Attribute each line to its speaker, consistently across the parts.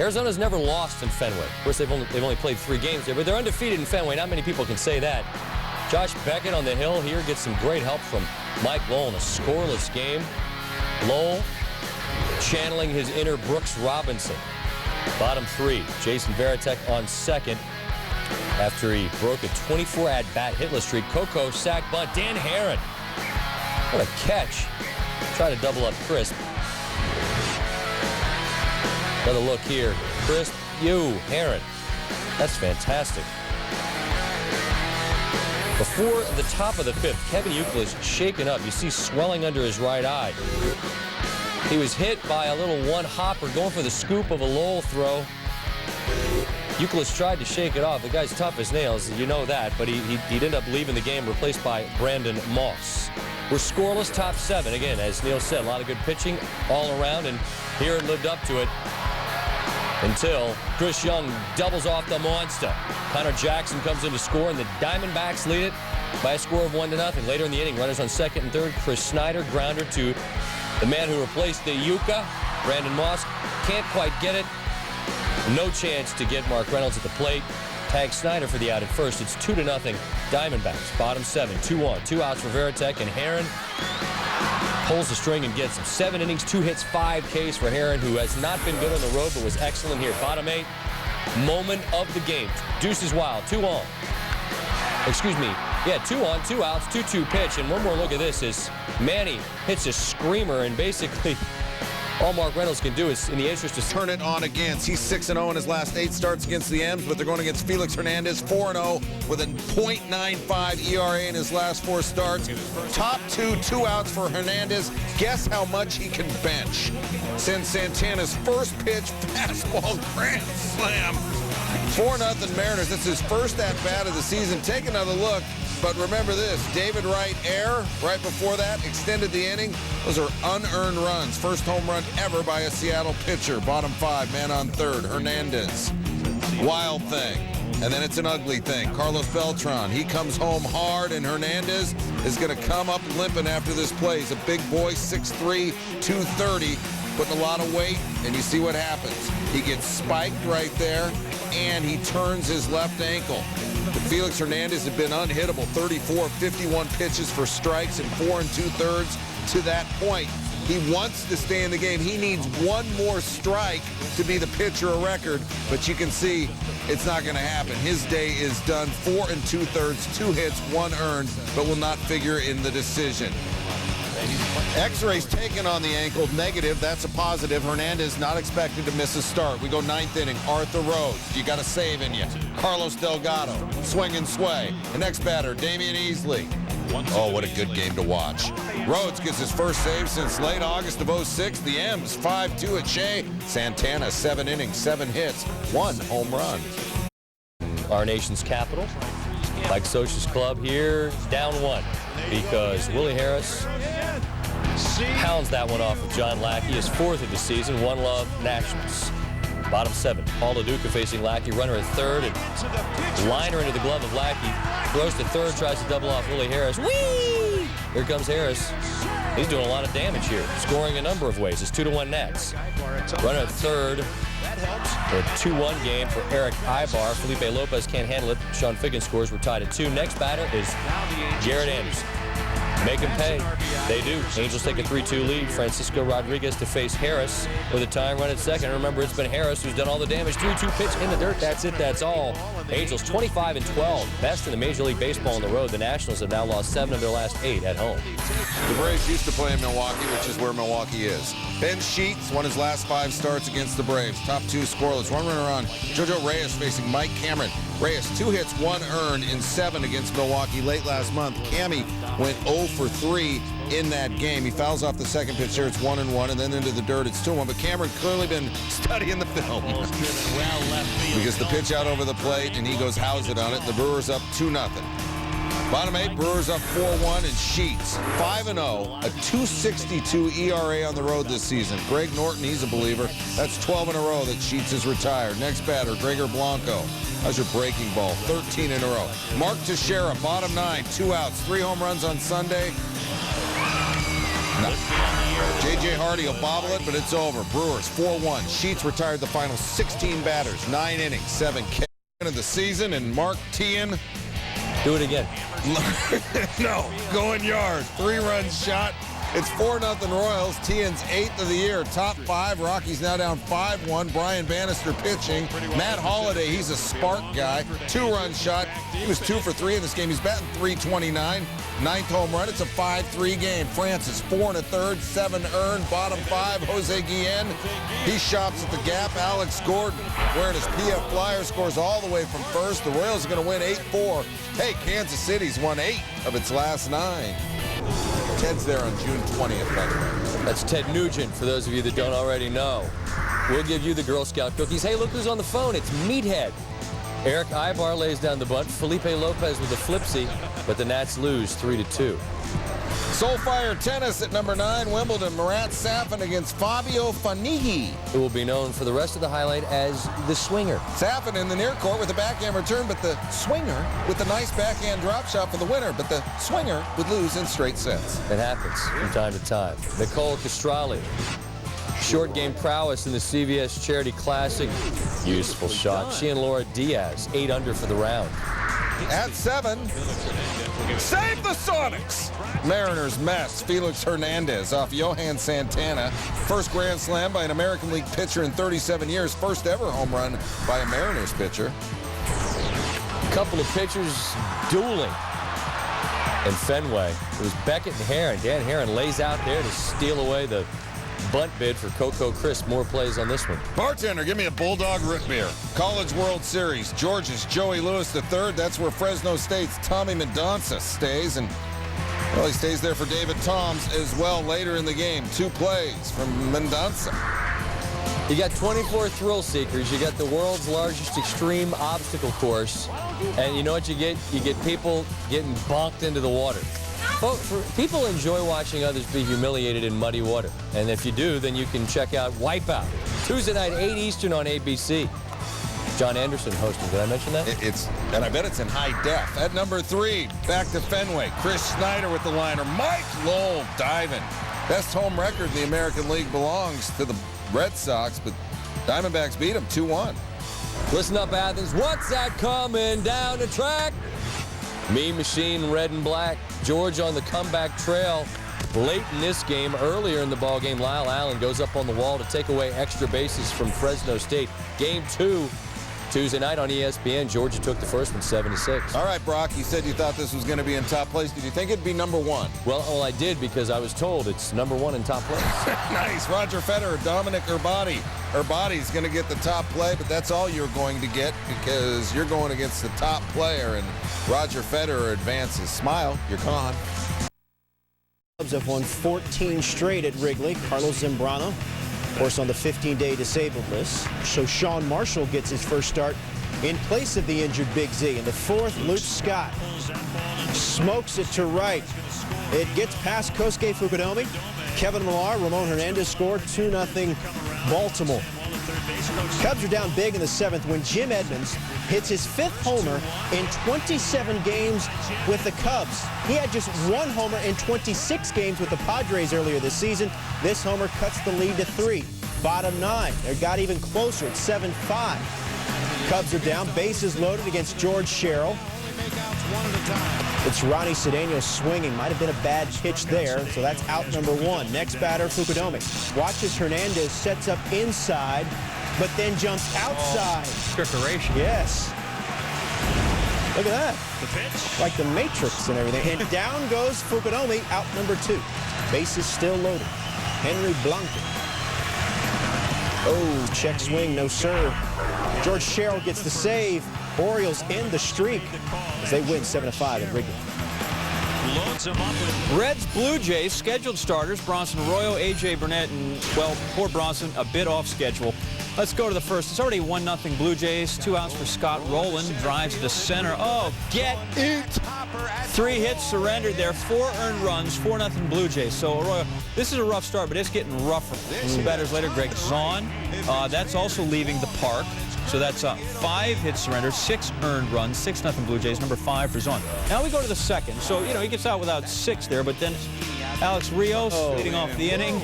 Speaker 1: Arizona's never lost in Fenway. Of course, they've only played 3 games there, but they're undefeated in Fenway. Not many people can say that. Josh Beckett on the hill here gets some great help from Mike Lowell in a scoreless game. Lowell channeling his inner Brooks Robinson. Bottom 3, Jason Varitek on second after he broke a 24 at-bat hitless streak. Coco sack bunt. Dan Herron. What a catch. Try to double up Crisp. Another look here. Crisp, Herron. That's fantastic. Before the top of the 5th, Kevin Euclid shaken up. You see swelling under his right eye. He was hit by a little one-hopper going for the scoop of a Lowell throw. Euclid tried to shake it off. The guy's tough as nails, you know that, but he'd end up leaving the game, replaced by Brandon Moss. We're scoreless, top 7. Again, as Neil said, a lot of good pitching all around, and here it lived up to it until Chris Young doubles off the monster. Connor Jackson comes in to score, and the Diamondbacks lead it by a score of 1-0. Later in the inning, runners on second and third. Chris Snyder grounder to the man who replaced the Yucca, Brandon Moss. Can't quite get it. No chance to get Mark Reynolds at the plate. Tag Snyder for the out at first. It's 2-0 Diamondbacks. Bottom 7, 2 on, 2 outs for Varitek, and Herron pulls the string and gets him. 7 innings, 2 hits, 5 Ks for Herron, who has not been good on the road but was excellent here. Bottom 8, moment of the game. Deuces wild, 2 on. Excuse me. Yeah, 2 on, 2 outs, 2-2 pitch. And one more look at this is Manny hits a screamer, and basically all Mark Reynolds can do is, in the interest of
Speaker 2: turn it on against. He's 6-0 in his last 8 starts against the M's, but they're going against Felix Hernandez, 4-0 with a .95 ERA in his last 4 starts. Top 2, 2 outs for Hernandez. Guess how much he can bench? Sends Santana's first pitch, fastball, grand slam. 4-0 Mariners. That's his first at-bat of the season. Take another look. But remember this, David Wright error right before that extended the inning. Those are unearned runs. First home run ever by a Seattle pitcher. Bottom 5, man on third, Hernandez. Wild thing. And then it's an ugly thing. Carlos Beltran, he comes home hard, and Hernandez is going to come up limping after this play. He's a big boy, 6'3", 230, putting a lot of weight, and you see what happens. He gets spiked right there, and he turns his left ankle. Felix Hernandez had been unhittable, 34 of 51 pitches for strikes and 4 2/3 to that point. He wants to stay in the game. He needs one more strike to be the pitcher of record, but you can see it's not going to happen. His day is done, 4 2/3, 2 hits, 1 earned, but will not figure in the decision. X-rays taken on the ankle, negative. That's a positive. Hernandez not expected to miss a start. We go 9th inning. Arthur Rhodes, you got a save in you. Carlos Delgado, swing and sway. The next batter, Damian Easley. Oh, what a good game to watch. Rhodes gets his first save since late August of '06. The M's 5-2 at Shea. Santana, 7 innings, 7 hits, 1 home run.
Speaker 1: Our nation's capital. Mike Socha's club here, down 1 because Willie Harris pounds that one off of John Lackey, his 4th of the season. 1 love, Nationals. Bottom 7, Paul LaDuca facing Lackey, runner at third, and liner into the glove of Lackey. Throws to third, tries to double off Willie Harris. Whee! Here comes Harris. He's doing a lot of damage here, scoring a number of ways. It's 2-1 Nats. Runner at third. A 2-1 game for Eric Ibar. Felipe Lopez can't handle it. Sean Figgins scores. We're tied at 2. Next batter is Garrett Anderson. Make him pay. They do. Angels take a 3-2 lead. Francisco Rodriguez to face Harris with a tying run at second. Remember, it's been Harris who's done all the damage. 3-2 pitch in the dirt. That's it. That's all. Angels 25-12. Best in the Major League Baseball on the road. The Nationals have now lost 7 of their last 8 at home.
Speaker 2: The Braves used to play in Milwaukee, which is where Milwaukee is. Ben Sheets won his last 5 starts against the Braves. Top 2 scoreless. 1 runner on. Jojo Reyes facing Mike Cameron. Reyes 2 hits, 1 earned in 7 against Milwaukee late last month. Cammy went 0 for 3 in that game. He fouls off the second pitch here. It's 1-1, and then into the dirt. It's 2-1. But Cameron clearly been studying the film because the pitch out over the plate, and he goes house it on it. The Brewers up 2-0. Bottom 8, Brewers up 4-1, and Sheets 5-0, a 2.62 ERA on the road this season. Greg Norton, he's a believer. That's 12 in a row that Sheets is retired. Next batter, Gregor Blanco. How's your breaking ball? 13 in a row. Mark Teixeira, bottom 9, 2 outs, 3 home runs on Sunday. J.J. Hardy will bobble it, but it's over. Brewers 4-1. Sheets retired the final 16 batters, 9 innings, 7 K of the season, and Mark Teahan.
Speaker 1: Do it again.
Speaker 2: No, going yard. 3-run shot. It's 4-0 Royals. Teahan's 8th of the year. Top 5. Rockies now down 5-1. Brian Bannister pitching. Matt Holliday, he's a spark guy. 2-run shot. He was 2 for 3 in this game. He's batting .329. 9th home run. It's a 5-3 game. Francis 4 1/3, 7 earned. Bottom 5. Jose Guillen. He shops at the gap. Alex Gordon wearing his PF flyer scores all the way from first. The Royals are going to win 8-4. Hey, Kansas City's won 8 of its last 9. Ted's there on June 20th, by the way.
Speaker 1: That's Ted Nugent, for those of you that don't already know. We'll give you the Girl Scout cookies. Hey, look who's on the phone. It's Meathead. Eric Ibar lays down the bunt. Felipe Lopez with a flipsy, but the Nats lose 3-2.
Speaker 2: Soulfire Tennis at number 9, Wimbledon. Marat Safin against Fabio Fanighi.
Speaker 1: Who will be known for the rest of the highlight as the Swinger.
Speaker 2: Safin in the near court with a backhand return, but the Swinger with a nice backhand drop shot for the winner. But the Swinger would lose in straight sets.
Speaker 1: It happens from time to time. Nicole Castrali. Short game prowess in the CVS Charity Classic. Useful shot. She and Laura Diaz, 8 under for the round.
Speaker 2: At 7, save the Sonics! Mariners Mets, Felix Hernandez off Johan Santana. First grand slam by an American League pitcher in 37 years. First ever home run by a Mariners pitcher.
Speaker 1: A couple of pitchers dueling in Fenway. It was Beckett and Herron. Dan Herron lays out there to steal away the bunt bid for Coco Crisp. More plays on this one.
Speaker 2: Bartender, give me a Bulldog root beer. College World Series. Georgia's Joey Lewis III. That's where Fresno State's Tommy Mendonça stays. And, well, he stays there for David Toms as well later in the game. 2 plays from Mendonça.
Speaker 1: You got 24 thrill seekers. You got the world's largest extreme obstacle course. And you know what you get? You get people getting bonked into the water. People enjoy watching others be humiliated in muddy water. And if you do, then you can check out Wipeout. Tuesday night, 8 Eastern on ABC. John Anderson hosting. Did I mention that?
Speaker 2: And I bet it's in high def. At number 3, back to Fenway. Chris Snyder with the liner. Mike Lowell diving. Best home record in the American League belongs to the Red Sox, but Diamondbacks beat them 2-1.
Speaker 1: Listen up, Athens. What's that coming down the track? Mean Machine, red and black. George on the comeback trail late in this game. Earlier in the ball game, Lyle Allen goes up on the wall to take away extra bases from Fresno State. Game 2, Tuesday night on ESPN. Georgia took the first one 7-6.
Speaker 2: All right, Brock, you said you thought this was going to be in top place. Did you think it'd be number 1?
Speaker 1: Well, I did, because I was told it's number 1 in top place.
Speaker 2: Nice. Roger Federer, Dominic Urbati. Urbati's going to get the top play, but that's all you're going to get because you're going against the top player, and Roger Federer advances. Smile, you're gone.
Speaker 3: Cubs have won 14 straight at Wrigley. Carlos Zambrano, of course, on the 15-day disabled list. So Sean Marshall gets his first start in place of the injured Big Z. In the 4th, Luke Scott smokes it to right. It gets past Kosuke Fukudome. Kevin Millar, Ramon Hernandez scored 2-0 Baltimore. Cubs are down big in the 7th when Jim Edmonds hits his 5th homer in 27 games with the Cubs. He had just 1 homer in 26 games with the Padres earlier this season. This homer cuts the lead to 3. Bottom 9. It got even closer at 7-5. Cubs are down, bases loaded against George Sherrill. It's Ronnie Cedeno swinging. Might have been a bad pitch there, so that's out number 1. Next batter, Fukudome. Watches Hernandez, sets up inside, but then jumps outside.
Speaker 4: Preparation.
Speaker 3: Yes. Look at that.
Speaker 4: The pitch.
Speaker 3: Like the Matrix and everything. And down goes Fukudome, out number 2. Bases still loaded. Henry Blanco. Oh, check swing, no sir. George Sherrill gets the save. Orioles end the streak as they win 7-5 at Wrigley.
Speaker 4: Reds, Blue Jays, scheduled starters, Bronson Arroyo, A.J. Burnett, and, well, poor Bronson, a bit off schedule. Let's go to the first. It's already 1-0 Blue Jays. 2 outs for Scott Rowland. Drives to center. Oh, get it! 3 hits surrendered there. 4 earned runs. 4-0 Blue Jays. So Arroyo, this is a rough start, but it's getting rougher. Some batters later. Greg Zahn. That's also leaving the park. So that's 5 hits surrendered, 6 earned runs, 6-0 Blue Jays, number 5 for Zahn. Now we go to the second. So, you know, he gets out without 6 there, but then Alex Rios leading off the inning.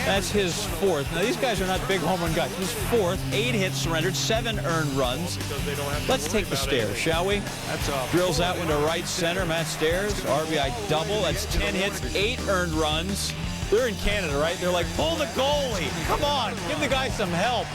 Speaker 4: That's his 4th. Now, these guys are not big home run guys. His 4th, 8 hits surrendered, 7 earned runs. Let's take the stairs, shall we? Drills that one to right center. Matt Stairs, RBI double. That's 10 hits, 8 earned runs. They're in Canada, right? They're like, pull the goalie. Come on, give the guy some help.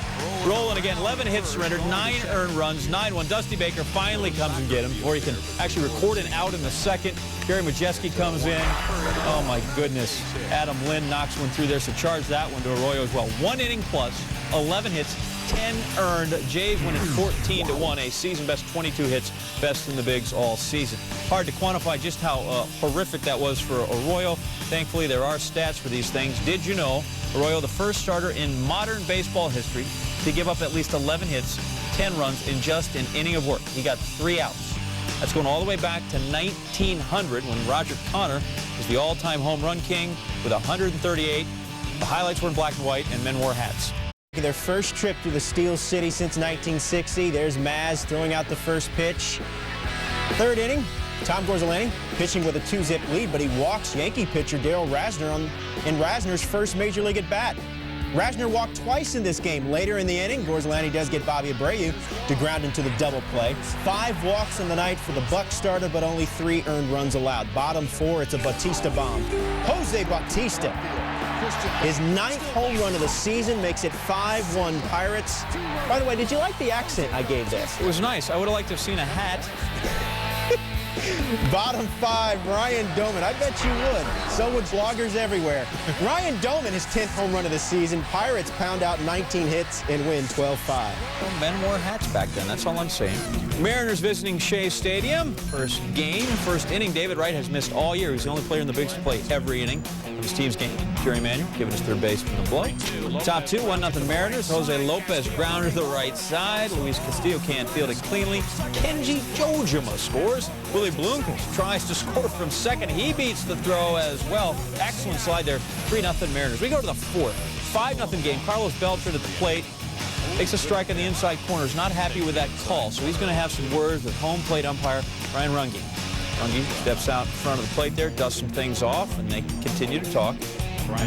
Speaker 4: Rolling again, 11 hits surrendered, 9 earned runs, 9-1. Dusty Baker finally comes and get him before he can actually record an out in the 2nd. Gary Majeski comes in. Oh, my goodness. Adam Lynn knocks one through there, so charge that one to Arroyo as well. 1 inning plus, 11 hits, 10 earned. Jays win it 14-1, a season-best 22 hits, best in the bigs all season. Hard to quantify just how horrific that was for Arroyo. Thankfully, there are stats for these things. Did you know Arroyo, the first starter in modern baseball history to give up at least 11 hits, 10 runs in just an inning of work? He got 3 outs. That's going all the way back to 1900 when Roger Connor was the all-time home run king with 138. The highlights were in black and white, and men wore hats.
Speaker 3: Their first trip to the Steel City since 1960. There's Maz throwing out the first pitch. 3rd inning, Tom Gorzolany pitching with a 2-zip lead, but he walks Yankee pitcher Darryl Rasner in Rasner's first major league at bat. Rasner walked twice in this game. Later in the inning, Gorzolany does get Bobby Abreu to ground into the double play. 5 walks in the night for the Bucs starter, but only 3 earned runs allowed. Bottom 4, it's a Bautista bomb. Jose Bautista. His 9th home run of the season makes it 5-1 Pirates. By the way, did you like the accent I gave there?
Speaker 4: It was nice. I would have liked to have seen a hat.
Speaker 3: Bottom 5, Ryan Doman. I bet you would. So would bloggers everywhere. Ryan Doman, his 10th home run of the season. Pirates pound out 19 hits and win 12-5.
Speaker 4: Well, men wore hats back then. That's all I'm saying. Mariners visiting Shea Stadium. First game, first inning. David Wright has missed all year. He's the only player in the bigs to play every inning of his team's game. Jerry Manuel giving us 3rd base from the blow. Top 2, 1-0 Mariners. Jose Lopez grounder to the right side. Luis Castillo can't field it cleanly. Kenji Jojima scores. Willie Bloomquist tries to score from 2nd. He beats the throw as well. Excellent slide there. 3-0 Mariners. We go to the 4th. 5-0 game. Carlos Beltran at the plate. Takes a strike in the inside corner. Is not happy with that call, so he's going to have some words with home plate umpire Ryan Runge. Runge steps out in front of the plate there, does some things off, and they continue to talk.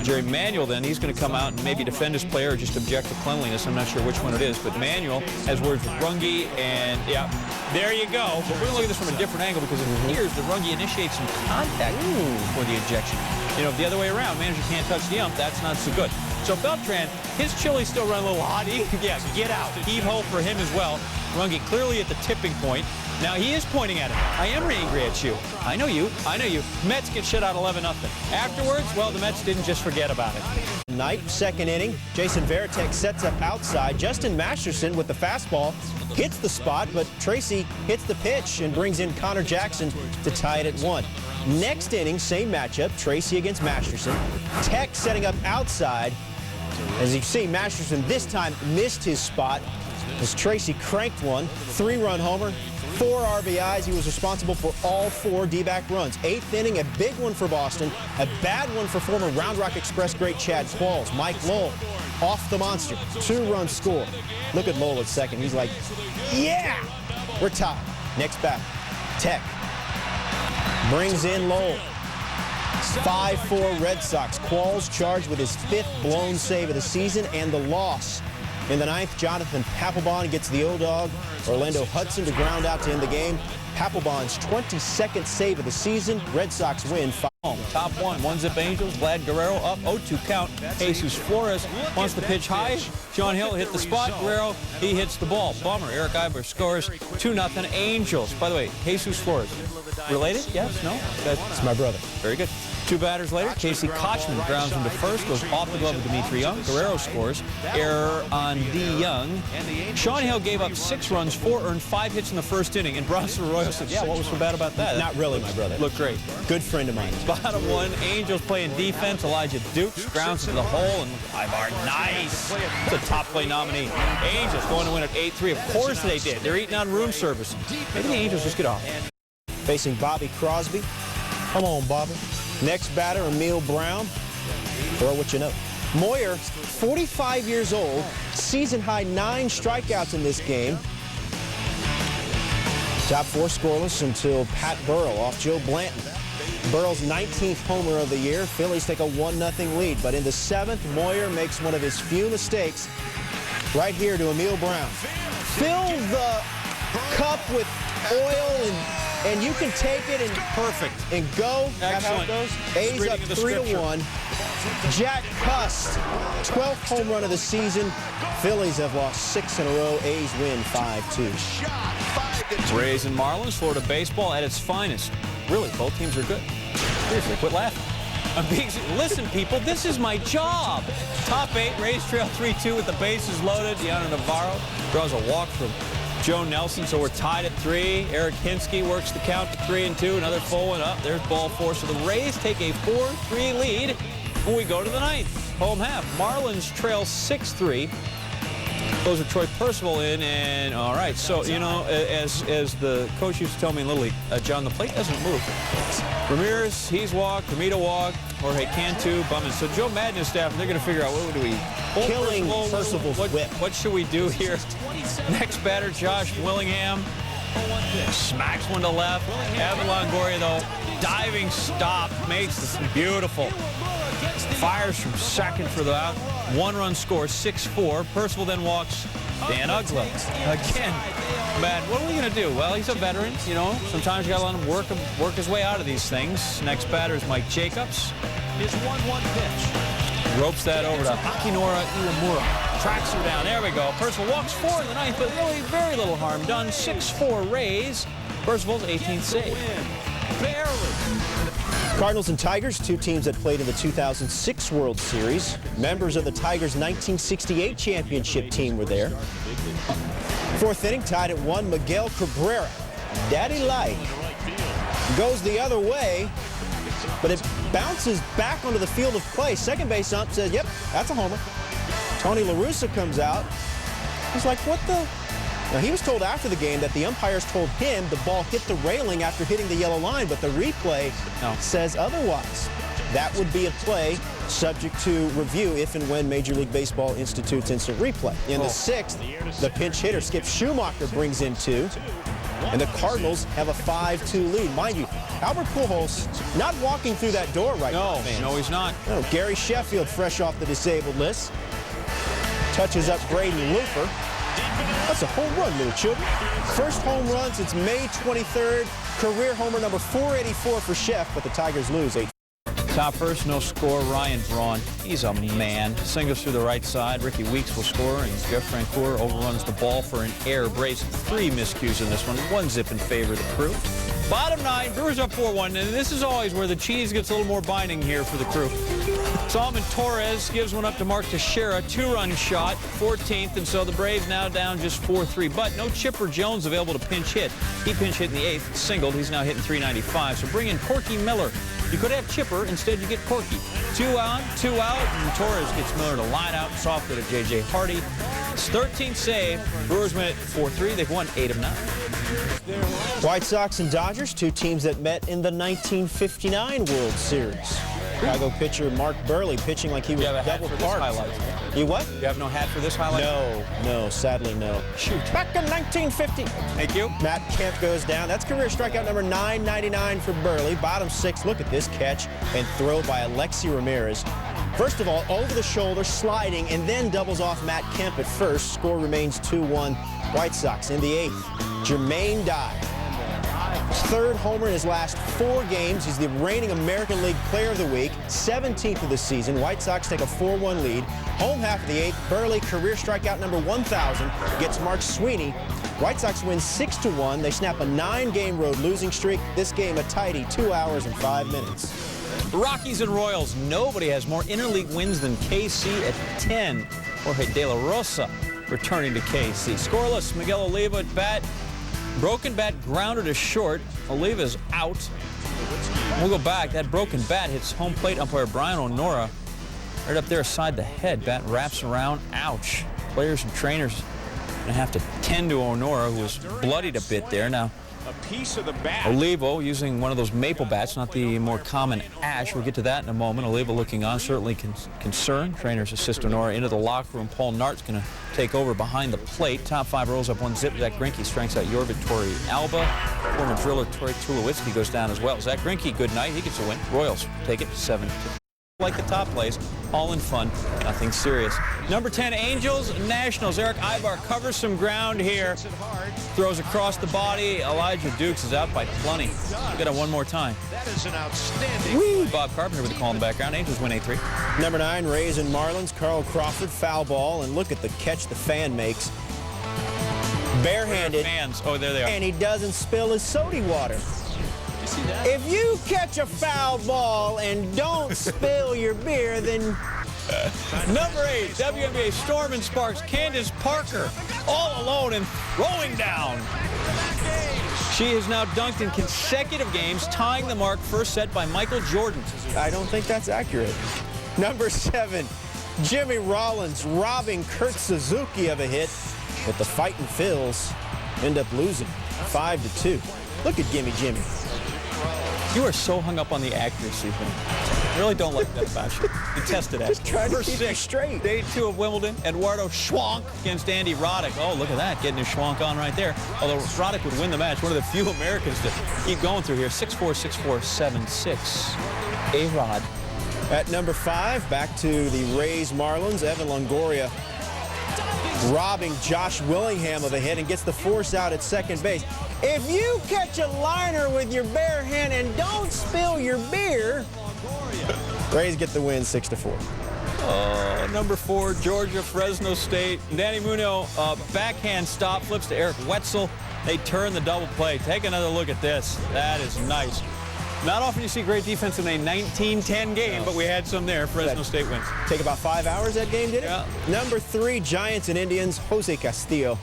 Speaker 4: Jerry Manuel, then, he's going to come out and maybe defend his player or just object to cleanliness. I'm not sure which one it is, but Manuel has words with Runge, and, yeah, there you go. But we're going to look at this from a different angle because it appears that Runge initiates some contact before the ejection. You know, the other way around, manager can't touch the ump, that's not so good. So Beltran, his chili's still running a little hot. Yeah, get out. Heave-ho for him as well. Runge clearly at the tipping point. Now he is pointing at him. I am angry at you. I know you. I know you. Mets get shut out 11-0. Afterwards, well, the Mets didn't just forget about it.
Speaker 3: Night, 2nd inning. Jason Varitek sets up outside. Justin Masterson with the fastball hits the spot, but Tracy hits the pitch and brings in Connor Jackson to tie it at 1. Next inning, same matchup, Tracy against Masterson. Tech setting up outside. As you see, Masterson this time missed his spot as Tracy cranked one. 3-run homer, 4 RBIs. He was responsible for all 4 D-back runs. 8th inning, a big one for Boston. A bad one for former Round Rock Express great Chad Qualls. Mike Lowell off the monster. 2-run score. Look at Lowell at 2nd. He's like, yeah, we're tied. Next batter, Tech brings in Lowell. 5-4 Red Sox. Qualls charged with his 5th blown save of the season and the loss. In the 9th, Jonathan Papelbon gets the O-Dog. Orlando Hudson to ground out to end the game. Papelbon's 22nd save of the season. Red Sox win 5.
Speaker 4: Top 1-zip Angels. Vlad Guerrero up 0-2 count. Jesus Flores wants to pitch high. John Hill hit the spot. Guerrero, he hits the ball. Bummer. Eric Eiber scores 2-0 Angels. By the way, Jesus Flores, related? Yes? No?
Speaker 3: That's my brother.
Speaker 4: Very good. 2 batters later, Casey Kochman grounds into first, goes off the glove of Dimitri Young. Guerrero scores. Error on D. Young. Sean Hill gave up 6 runs, 4 earned, 5 hits in the first inning. And Bronson Arroyo said, yeah, what was so bad about that?
Speaker 3: Not really, my brother.
Speaker 4: Looked great.
Speaker 3: Good friend of mine.
Speaker 4: Bottom 1, Angels playing defense. Elijah Dukes grounds into the hole, and Ibar, nice. It's a top play nominee. Angels going to win at 8-3. Of course they did. They're eating on room service. Maybe the Angels just get off.
Speaker 3: Facing Bobby Crosby. Come on, Bobby. Next batter, Emil Brown. Throw what you know. Moyer, 45 years old, season-high 9 strikeouts in this game. Top 4 scoreless until Pat Burrell off Joe Blanton. Burrell's 19th homer of the year. Phillies take a 1-0 lead. But in the 7th, Moyer makes one of his few mistakes right here to Emil Brown. Fill the cup with oil and you can take it and
Speaker 4: Perfect.
Speaker 3: And go. That's how it
Speaker 4: Excellent.
Speaker 3: goes. A's up 3-1. Jack Cust, 12th home run of the season. Phillies have lost 6 in a row. A's win 5-2.
Speaker 4: Rays and Marlins, Florida baseball at its finest. Really, both teams are good. Seriously, quit laughing. Listen, people, this is my job. Top 8, Rays trail 3-2 with the bases loaded. Deanna Navarro draws a walk from Joe Nelson, so we're tied at 3. Eric Hinsky works the count to 3-2. Another full one up. There's ball 4. So the Rays take a 4-3 lead when we go to the 9th. Home half. Marlins trail 6-3. Those are Troy Percival in, and all right. So, you know, as the coach used to tell me in Little League, John, the plate doesn't move. Ramirez, he's walked. Ramita walked. Jorge Cantu, bumming. So Joe Madden and his staff, they're going to figure out what do we
Speaker 3: killing Percival's whip.
Speaker 4: What should we do here? Next batter, Josh Willingham. Smacks one to left. Evan Longoria, though, diving stop, makes this beautiful. Fires from second for the out. 1-run score, 6-4. Percival then walks Dan Ugla. Again, man, what are we going to do? Well, he's a veteran, you know. Sometimes you got to let him work his way out of these things. Next batter is Mike Jacobs. His 1-1 pitch. Ropes that over to Akinora Iwamura. Tracks her down. There we go. Percival walks 4 in the 9th, but really very little harm done. 6-4 Rays. Percival's 18th save. Barely.
Speaker 3: Cardinals and Tigers, 2 teams that played in the 2006 World Series. Members of the Tigers' 1968 championship team were there. 4th inning, tied at 1. Miguel Cabrera, Daddy Light, goes the other way, but it bounces back onto the field of play. Second base ump says, yep, that's a homer. Tony La Russa comes out. He's like, what the? Now, he was told after the game that the umpires told him the ball hit the railing after hitting the yellow line, but the replay says otherwise. That would be a play subject to review if and when Major League Baseball institutes instant replay. In the 6th, the pinch hitter, Skip Schumacher, brings in 2. And the Cardinals have a 5-2 lead. Mind you, Albert Pujols not walking through that door right now.
Speaker 4: No, he's not.
Speaker 3: No, Gary Sheffield, fresh off the disabled list, touches up Braden Looper. That's a home run, little children. First home run since May 23rd. Career homer number 484 for Sheff, but the Tigers lose 8.
Speaker 4: Top first, no score. Ryan Braun, he's a man. Singles through the right side. Ricky Weeks will score, and Jeff Francoeur overruns the ball for an error. Braves 3 miscues in this one. 1 zip in favor of the Crew. Bottom 9, Brewers up 4-1, and this is always where the cheese gets a little more binding here for the Crew. Salman Torres gives one up to Mark Teixeira, 2-run shot, 14th, and so the Braves now down just 4-3. But no Chipper Jones available to pinch hit. He pinch hit in the 8th, singled. He's now hitting .395. So bring in Corky Miller. You could have Chipper, instead you get Corky. 2 on, 2 out, and Torres gets Miller to line out, softly to J.J. Hardy. It's 13th save. Brewers win at 4-3. They've won 8 of 9.
Speaker 3: White Sox and Dodgers, 2 teams that met in the 1959 World Series. Chicago pitcher Mark Burley pitching like he was double parked. You what?
Speaker 4: You have no hat for this highlight?
Speaker 3: No, sadly no.
Speaker 4: Shoot.
Speaker 3: Back in 1950.
Speaker 4: Thank you.
Speaker 3: Matt Kemp goes down. That's career strikeout number 999 for Burley. Bottom 6, look at this catch and throw by Alexi Ramirez. First of all, over the shoulder, sliding, and then doubles off Matt Kemp at first. Score remains 2-1 White Sox. In the 8th, Jermaine Dye. 3rd homer in his last 4 games. He's the reigning American League Player of the Week, 17th of the season. White Sox take a 4-1 lead. Home half of the 8th, Burley, career strikeout number 1,000, gets Mark Sweeney. White Sox win 6-1. They snap a 9-game road losing streak. This game a tidy 2 hours and 5 minutes.
Speaker 4: Rockies and Royals. Nobody has more interleague wins than KC at 10. Jorge De La Rosa returning to KC. Scoreless, Miguel Oliva at bat. Broken bat grounded to short. Oliva's out. We'll go back. That broken bat hits home plate umpire Brian O'Nora right up there aside the head. Bat wraps around. Ouch. Players and trainers going to have to tend to O'Nora, who was bloodied a bit there. Now,
Speaker 5: a piece of the bat.
Speaker 4: Olivo using one of those maple bats, not the more common ash. We'll get to that in a moment. Olivo looking on, certainly concerned. Trainer's assistant Nora into the locker room. Paul Nart's going to take over behind the plate. Top 5 rolls up 1-0. Zach Greinke strikes out Jorvik Torrealba. Former driller Troy Tulowitzki goes down as well. Zach Greinke, good night. He gets a win. Royals take it 7-2. Like the top plays, all in fun, nothing serious. Number 10, Angels, Nationals. Eric Ibar covers some ground here. Throws across the body. Elijah Dukes is out by plenty. We'll get it one more time.
Speaker 5: That is an outstanding.
Speaker 4: Woo! Bob Carpenter with the call in the background. Angels win 8-3.
Speaker 3: Number 9, Rays and Marlins. Carl Crawford, foul ball, and look at the catch the fan makes. Barehanded.
Speaker 4: Fans. Oh, there they are.
Speaker 3: And he doesn't spill his soda water. If you catch a foul ball and don't spill your beer, then...
Speaker 4: Number 8, WNBA Storm and Sparks. Candace Parker all alone and throwing down. She has now dunked in consecutive games, tying the mark first set by Michael Jordan.
Speaker 3: I don't think that's accurate. Number 7, Jimmy Rollins robbing Kurt Suzuki of a hit, but the Fightin' Phils end up losing 5-2. Look at Gimme Jimmy.
Speaker 4: You are so hung up on the accuracy thing. I really don't like that about you. You tested it.
Speaker 3: Just trying to
Speaker 4: First
Speaker 3: keep you
Speaker 4: 6,
Speaker 3: straight.
Speaker 4: Day 2 of Wimbledon, Eduardo Schwank against Andy Roddick. Oh, look at that, getting his Schwank on right there. Although Roddick would win the match, one of the few Americans to keep going through here. 6-4, 6-4, 7-6. A-Rod.
Speaker 3: At number 5, back to the Rays Marlins. Evan Longoria robbing Josh Willingham of a hit and gets the force out at second base. If you catch a liner with your bare hand and don't spill your beer, Rays get the win 6-4.
Speaker 4: Number 4, Georgia, Fresno State. Danny Muno, backhand stop, flips to Eric Wetzel. They turn the double play. Take another look at this. That is nice. Not often you see great defense in a 19-10 game, but we had some there. Fresno State wins.
Speaker 3: Take about 5 hours that game, did it?
Speaker 4: Yeah.
Speaker 3: Number 3, Giants and Indians, Jose Castillo.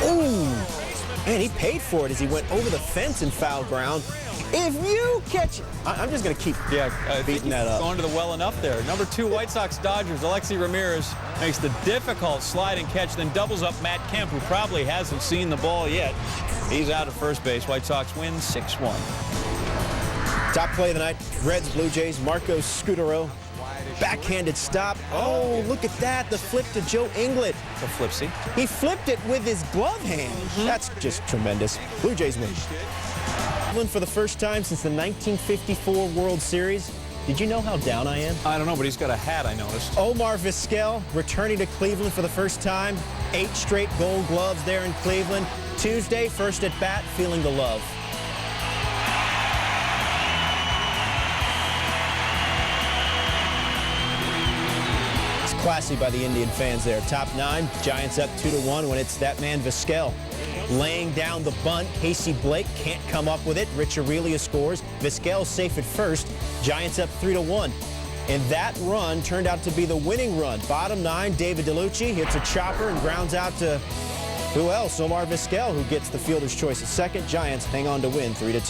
Speaker 3: Ooh, man, he paid for it as he went over the fence in foul ground. If you catch, I'm just going to keep beating that up.
Speaker 4: Going to the well enough there. Number 2, White Sox Dodgers. Alexi Ramirez makes the difficult sliding catch, then doubles up Matt Kemp, who probably hasn't seen the ball yet. He's out at first base. White Sox win 6-1.
Speaker 3: Top play of the night, Reds, Blue Jays, Marcos Scutaro. Backhanded stop. Oh, look at that, the flip to Joe Inglet.
Speaker 4: The flipsy.
Speaker 3: He flipped it with his glove hand. That's just tremendous. Blue Jays win. For the first time since the 1954 World Series. Did you know how down I am?
Speaker 4: I don't know, but he's got a hat, I noticed.
Speaker 3: Omar Vizquel returning to Cleveland for the first time. 8 straight gold gloves there in Cleveland. Tuesday, first at bat, feeling the love. It's classy by the Indian fans there. Top 9, Giants up 2-1 when it's that man Vizquel. Laying down the bunt, Casey Blake can't come up with it. Rich Aurelia scores. Vizquel safe at first. Giants up 3-1. And that run turned out to be the winning run. Bottom 9, David DeLucci hits a chopper and grounds out to who else? Omar Vizquel, who gets the fielder's choice at second. Giants hang on to win 3-2.